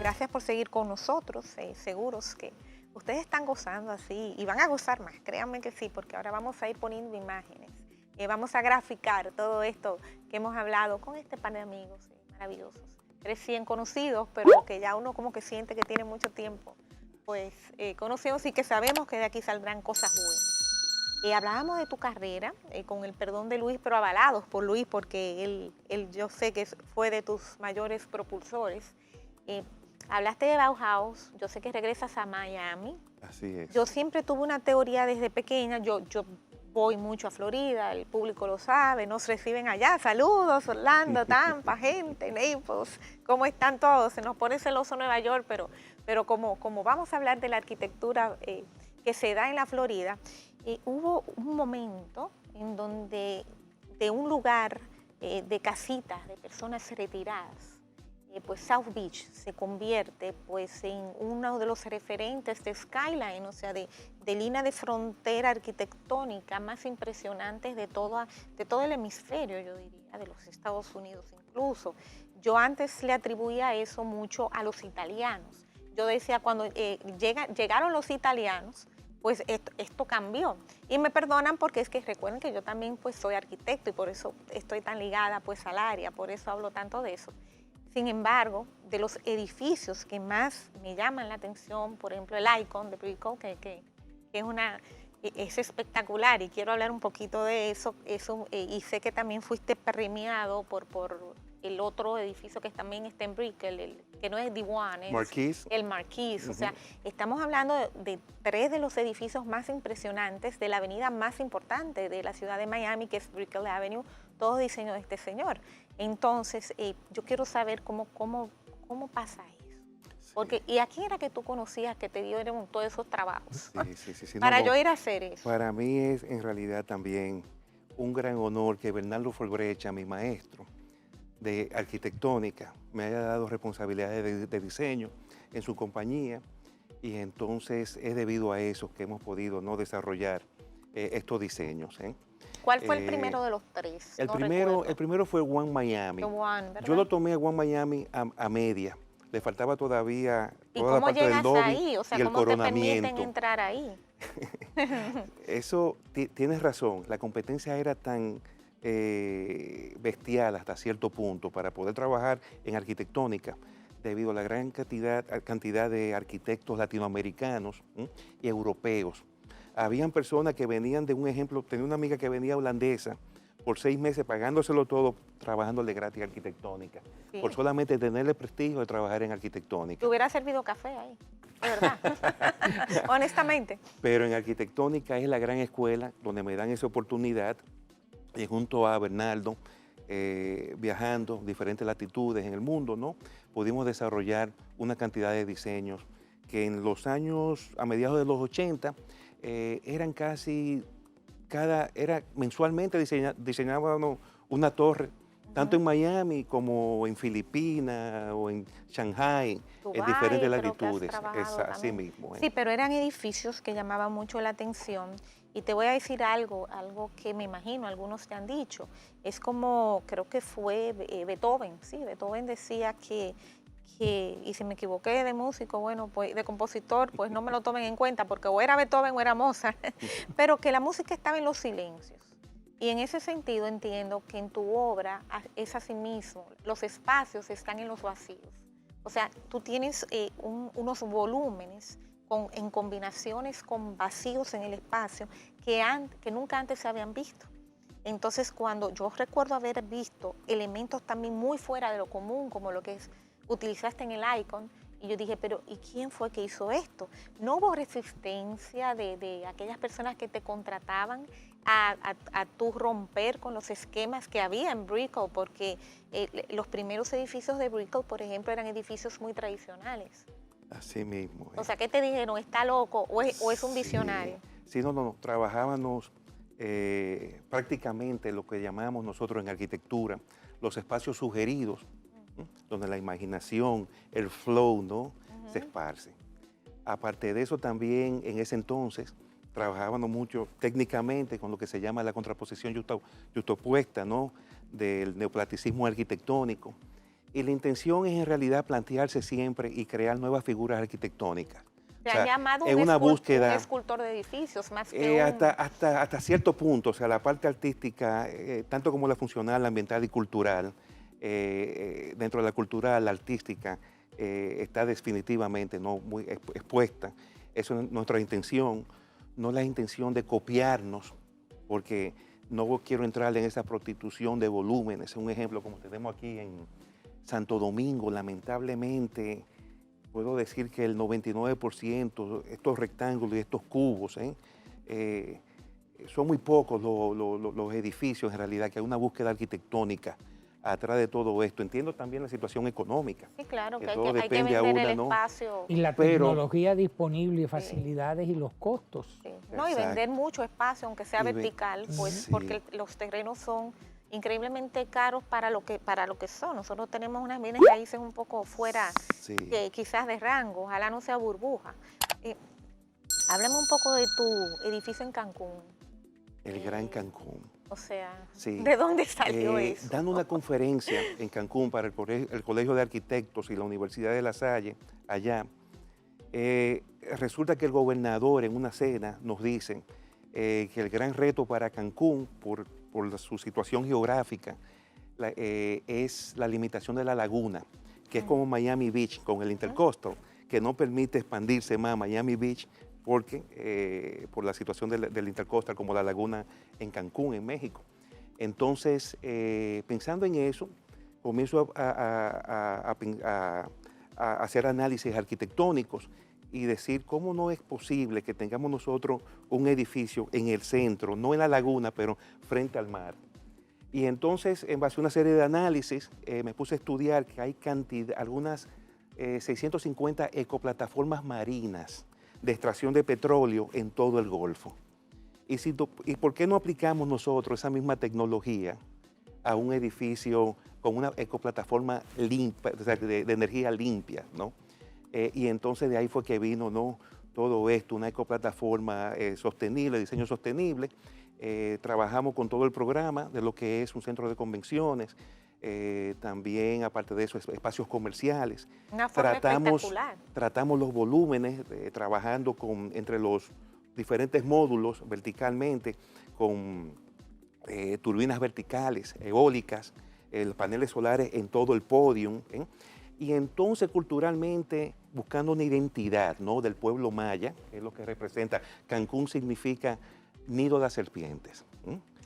gracias por seguir con nosotros, seguros que ustedes están gozando así y van a gozar más, créanme que sí, porque ahora vamos a ir poniendo imágenes, vamos a graficar todo esto que hemos hablado con este par de amigos maravillosos, recién conocidos, pero que ya uno como que siente que tiene mucho tiempo, pues conocidos y que sabemos que de aquí saldrán cosas buenas. Hablábamos de tu carrera, con el perdón de Luis, pero avalados por Luis, porque él yo sé que fue de tus mayores propulsores. Hablaste de Bauhaus, yo sé que regresas a Miami. Así es. Yo siempre tuve una teoría desde pequeña, yo voy mucho a Florida, el público lo sabe, nos reciben allá, saludos, Orlando, Tampa, gente, Naples, ¿cómo están todos? Se nos pone celoso Nueva York, pero como vamos a hablar de la arquitectura que se da en la Florida, hubo un momento en donde de un lugar de casitas de personas retiradas, pues South Beach se convierte pues en uno de los referentes de skyline, o sea, de línea de frontera arquitectónica más impresionantes de todo el hemisferio, yo diría, de los Estados Unidos incluso. Yo antes le atribuía eso mucho a los italianos. Yo decía, cuando llegaron los italianos, pues esto cambió. Y me perdonan porque es que recuerden que yo también pues soy arquitecto y por eso estoy tan ligada pues al área, por eso hablo tanto de eso. Sin embargo, de los edificios que más me llaman la atención, por ejemplo el Icon de Brickell, que es espectacular y quiero hablar un poquito de eso y sé que también fuiste premiado por el otro edificio que también está en Brickell, que no es D1, es Marquise. el Marquise. O sea, estamos hablando de tres de los edificios más impresionantes de la avenida más importante de la ciudad de Miami, que es Brickell Avenue, todo diseño de este señor. Entonces, yo quiero saber cómo pasa eso. Porque, ¿y a quién era que tú conocías que te dieron todos esos trabajos? Sí. Para yo ir a hacer eso. Para mí es en realidad también un gran honor que Bernardo Folbrecha, mi maestro de arquitectónica, me haya dado responsabilidades de diseño en su compañía, y entonces es debido a eso que hemos podido no desarrollar estos diseños. ¿Cuál fue el primero de los tres? El primero fue One Miami. Yo lo tomé a One Miami a media. Le faltaba todavía toda la parte del lobby ahí? O sea, y el ¿cómo coronamiento. te permiten entrar ahí? Eso, tienes razón. La competencia era tan bestial hasta cierto punto para poder trabajar en arquitectónica, debido a la gran cantidad de arquitectos latinoamericanos y europeos. Habían personas que venían de un ejemplo, tenía una amiga que venía holandesa por 6 meses pagándoselo todo, trabajándole gratis arquitectónica, por solamente tener el prestigio de trabajar en arquitectónica. Te hubiera servido café ahí, de verdad, honestamente. Pero en arquitectónica es la gran escuela donde me dan esa oportunidad, y junto a Bernardo, viajando diferentes latitudes en el mundo, ¿no? Pudimos desarrollar una cantidad de diseños que en los años, a mediados de los 80, eran casi, mensualmente diseñábamos una torre, tanto en Miami como en Filipinas o en Shanghai, en diferentes latitudes. Así mismo. Sí, pero eran edificios que llamaban mucho la atención. Y te voy a decir algo que me imagino, algunos te han dicho. Es como, creo que fue Beethoven, sí, Beethoven decía que, y si me equivoqué de músico, bueno, pues de compositor, pues no me lo tomen en cuenta, porque o era Beethoven o era Mozart, pero que la música estaba en los silencios. Y en ese sentido entiendo que en tu obra es así mismo, los espacios están en los vacíos. O sea, tú tienes unos volúmenes en combinaciones con vacíos en el espacio que nunca antes se habían visto. Entonces, cuando yo recuerdo haber visto elementos también muy fuera de lo común, como lo que utilizaste en el Icon, y yo dije, pero ¿y quién fue que hizo esto? ¿No hubo resistencia de aquellas personas que te contrataban a tú romper con los esquemas que había en Brickell? Porque los primeros edificios de Brickell, por ejemplo, eran edificios muy tradicionales. Así mismo. O sea, ¿qué te dijeron? ¿Está loco o es un visionario? Sí, no. Trabajábamos prácticamente lo que llamamos nosotros en arquitectura, los espacios sugeridos, donde la imaginación, el flow, ¿no? Se esparce. Aparte de eso, también en ese entonces trabajábamos mucho técnicamente con lo que se llama la contraposición yuxtapuesta, ¿no? Del neoplasticismo arquitectónico. Y la intención es en realidad plantearse siempre y crear nuevas figuras arquitectónicas. Se O ha sea, llamado es un, una un búsqueda escultor de edificios más que un... hasta cierto punto, o sea, la parte artística, tanto como la funcional, la ambiental y cultural, dentro de la cultural, la artística, está definitivamente no muy expuesta. Eso es nuestra intención, no la intención de copiarnos, porque no quiero entrar en esa prostitución de volúmenes. Un ejemplo como tenemos aquí en Santo Domingo, lamentablemente, puedo decir que el 99%, estos rectángulos y estos cubos, eh, son muy pocos los edificios en realidad, que hay una búsqueda arquitectónica atrás de todo esto. Entiendo también la situación económica, Sí, claro, que que todo hay que depende a vender una, el ¿no? espacio. Y la Pero, tecnología disponible, Sí. facilidades y los costos. Sí. No, y exacto. vender mucho espacio, aunque sea Y vertical, pues sí, porque los terrenos son increíblemente caros para lo que son. Nosotros tenemos unas bienes raíces un poco fuera, sí, quizás de rango, ojalá no sea burbuja. Eh, Háblame un poco de tu edificio en Cancún. el Gran Cancún. O sea, Sí. ¿de dónde salió eso? Dando una conferencia en Cancún para el Colegio de Arquitectos y la Universidad de La Salle, allá, resulta que el gobernador en una cena nos dice que el gran reto para Cancún, por su situación geográfica, es la limitación de la laguna, que es como Miami Beach con el Intercoastal, que no permite expandirse más Miami Beach porque, por la situación del Intercoastal, como la laguna en Cancún, en México. Entonces, pensando en eso, comienzo a hacer análisis arquitectónicos y decir cómo no es posible que tengamos nosotros un edificio en el centro, no en la laguna, pero frente al mar. Y entonces, en base a una serie de análisis, me puse a estudiar que hay algunas 650 ecoplataformas marinas de extracción de petróleo en todo el Golfo. ¿Y por qué no aplicamos nosotros esa misma tecnología a un edificio con una ecoplataforma limpia, o sea, de energía limpia, ¿no? Y entonces de ahí fue que vino, ¿no?, todo esto, una ecoplataforma sostenible, diseño sostenible. Trabajamos con todo el programa de lo que es un centro de convenciones, también, aparte de eso, espacios comerciales. Una forma espectacular. Tratamos los volúmenes, trabajando entre los diferentes módulos verticalmente, con turbinas verticales, eólicas, paneles solares en todo el podium, ¿eh? Y entonces culturalmente buscando una identidad, ¿no?, del pueblo maya, que es lo que representa. Cancún significa nido de las serpientes.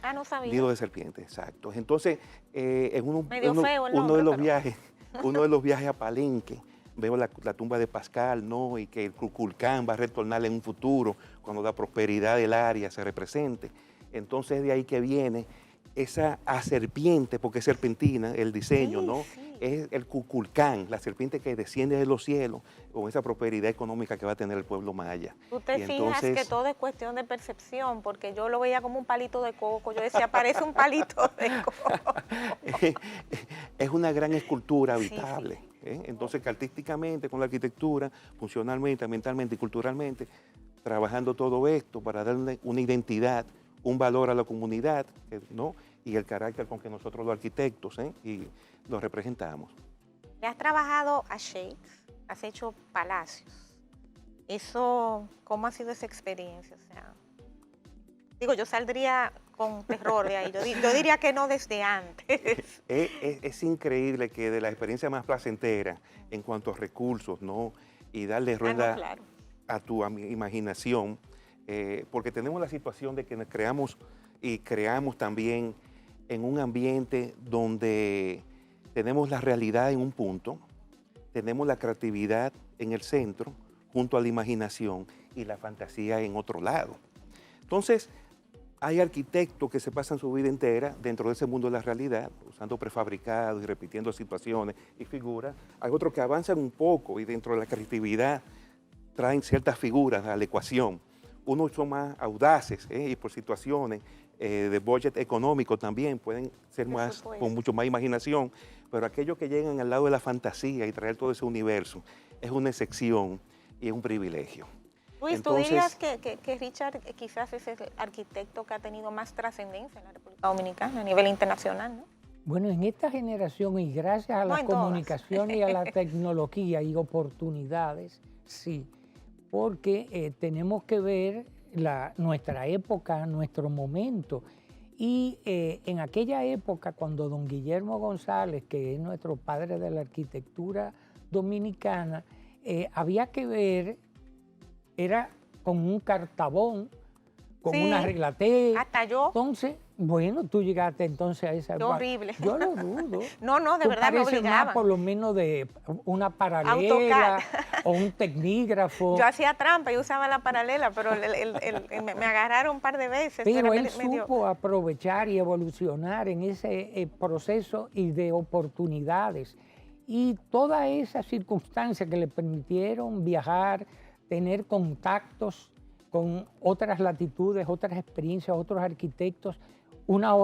Ah, no sabía. Nido de serpientes, exacto. Entonces, en Medio feo el uno nombre, de los pero... viajes, uno de los viajes a Palenque, veo la tumba de Pascal, ¿no?, y que el Kukulcán va a retornar en un futuro cuando la prosperidad del área se represente. Entonces, de ahí que viene esa serpiente, porque es serpentina, el diseño, Sí, ¿no? sí. Es el Kukulcán, la serpiente que desciende de los cielos, con esa prosperidad económica que va a tener el pueblo maya. Tú te Y fijas que todo es cuestión de percepción, porque yo lo veía como un palito de coco. Yo decía, parece un palito de coco. es una gran escultura Sí, habitable. sí. Entonces, que artísticamente, con la arquitectura, funcionalmente, ambientalmente y culturalmente, trabajando todo esto para darle una identidad, un valor a la comunidad, ¿no?, y el carácter con que nosotros los arquitectos y los representamos. Ya has trabajado a shakes, has hecho palacios. Eso, ¿cómo ha sido esa experiencia? O sea, digo, yo saldría con terror de ahí. Yo diría que no desde antes. Es increíble que de la experiencia más placentera en cuanto a recursos, ¿no?, y darle rueda No, claro. a tu imaginación, porque tenemos la situación de que nos creamos también en un ambiente donde tenemos la realidad en un punto, tenemos la creatividad en el centro, junto a la imaginación, y la fantasía en otro lado. Entonces, hay arquitectos que se pasan su vida entera dentro de ese mundo de la realidad, usando prefabricados y repitiendo situaciones y figuras. Hay otros que avanzan un poco y dentro de la creatividad traen ciertas figuras a la ecuación. Unos son más audaces y por situaciones de budget económico también pueden ser con mucho más imaginación, pero aquellos que llegan al lado de la fantasía y traer todo ese universo es una excepción y es un privilegio. Luis, Entonces, ¿tú dirías que Richard quizás es el arquitecto que ha tenido más trascendencia en la República Dominicana a nivel internacional, ¿no? Bueno, en esta generación y gracias a No las en todas. comunicaciones y a la tecnología y oportunidades, sí, porque tenemos que ver nuestra época, nuestro momento. Y en aquella época, cuando don Guillermo González, que es nuestro padre de la arquitectura dominicana, había que ver, era con un cartabón, con una Sí, regla T. hasta yo. Entonces, bueno, tú llegaste entonces a esa... Qué horrible. Yo lo dudo. No, de Tú verdad me pareces más obligaban. por lo menos de una paralela AutoCAD. o un tecnígrafo. Yo hacía trampa y usaba la paralela, pero me agarraron un par de veces. Pero él me dio- supo aprovechar y evolucionar en ese proceso y de oportunidades. Y todas esas circunstancias que le permitieron viajar, tener contactos con otras latitudes, otras experiencias, otros arquitectos,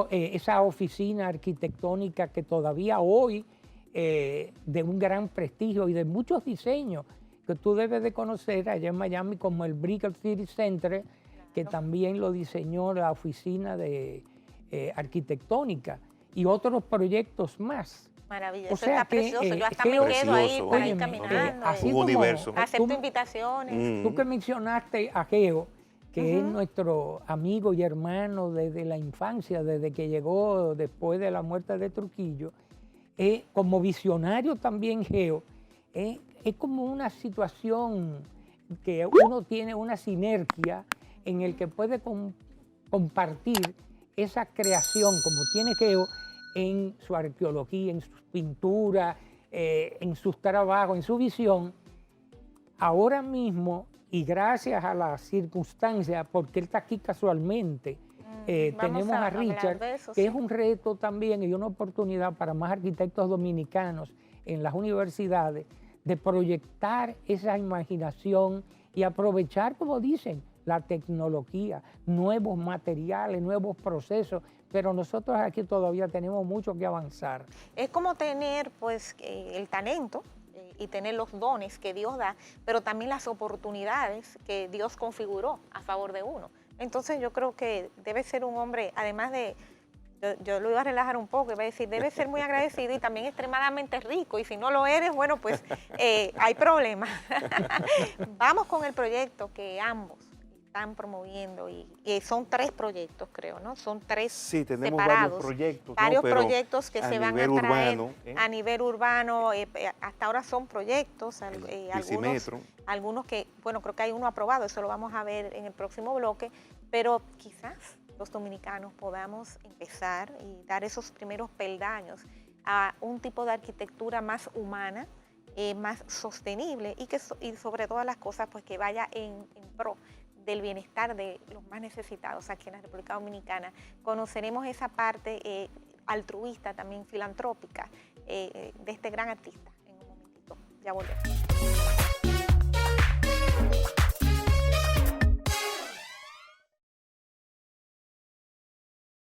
esa oficina arquitectónica que todavía hoy, de un gran prestigio y de muchos diseños que tú debes de conocer allá en Miami, como el Brickell City Center, que también lo diseñó la oficina de arquitectónica, y otros proyectos más. Maravilloso, O sea está que, precioso. Yo hasta me Geo- quedo ahí Precioso, para ir óyeme, caminando. así un como universo. Acepto tú- invitaciones. Tú que mencionaste a Geo, que es Ujú. nuestro amigo y hermano desde la infancia, desde que llegó después de la muerte de Trujillo, como visionario también Geo, es como una situación que uno tiene una sinergia en el que puede compartir esa creación, como tiene Geo, en su arqueología, en sus pinturas, en sus trabajos, en su visión. Ahora mismo, y gracias a las circunstancias, porque él está aquí casualmente, Vamos tenemos a hablar Richard, de eso, que sí. es un reto también y una oportunidad para más arquitectos dominicanos en las universidades de proyectar esa imaginación y aprovechar, como dicen, la tecnología, nuevos materiales, nuevos procesos, pero nosotros aquí todavía tenemos mucho que avanzar. Es como tener pues el talento y tener los dones que Dios da, pero también las oportunidades que Dios configuró a favor de uno. Entonces yo creo que debe ser un hombre, además de, yo lo iba a relajar un poco, iba a decir, debe ser muy agradecido y también extremadamente rico, y si no lo eres, bueno, pues hay problemas. Vamos con el proyecto que ambos están promoviendo y son 3 proyectos, creo, ¿no? Son 3 Sí, tenemos separados. varios pero proyectos que a se van a nivel traer urbano, a nivel urbano. Hasta ahora son proyectos, algunos que, bueno, creo que hay uno aprobado, eso lo vamos a ver en el próximo bloque, pero quizás los dominicanos podamos empezar y dar esos primeros peldaños a un tipo de arquitectura más humana, más sostenible y sobre todas las cosas pues que vaya en pro del bienestar de los más necesitados aquí en la República Dominicana. Conoceremos esa parte altruista, también filantrópica, de este gran artista en un momentito. Ya volvemos.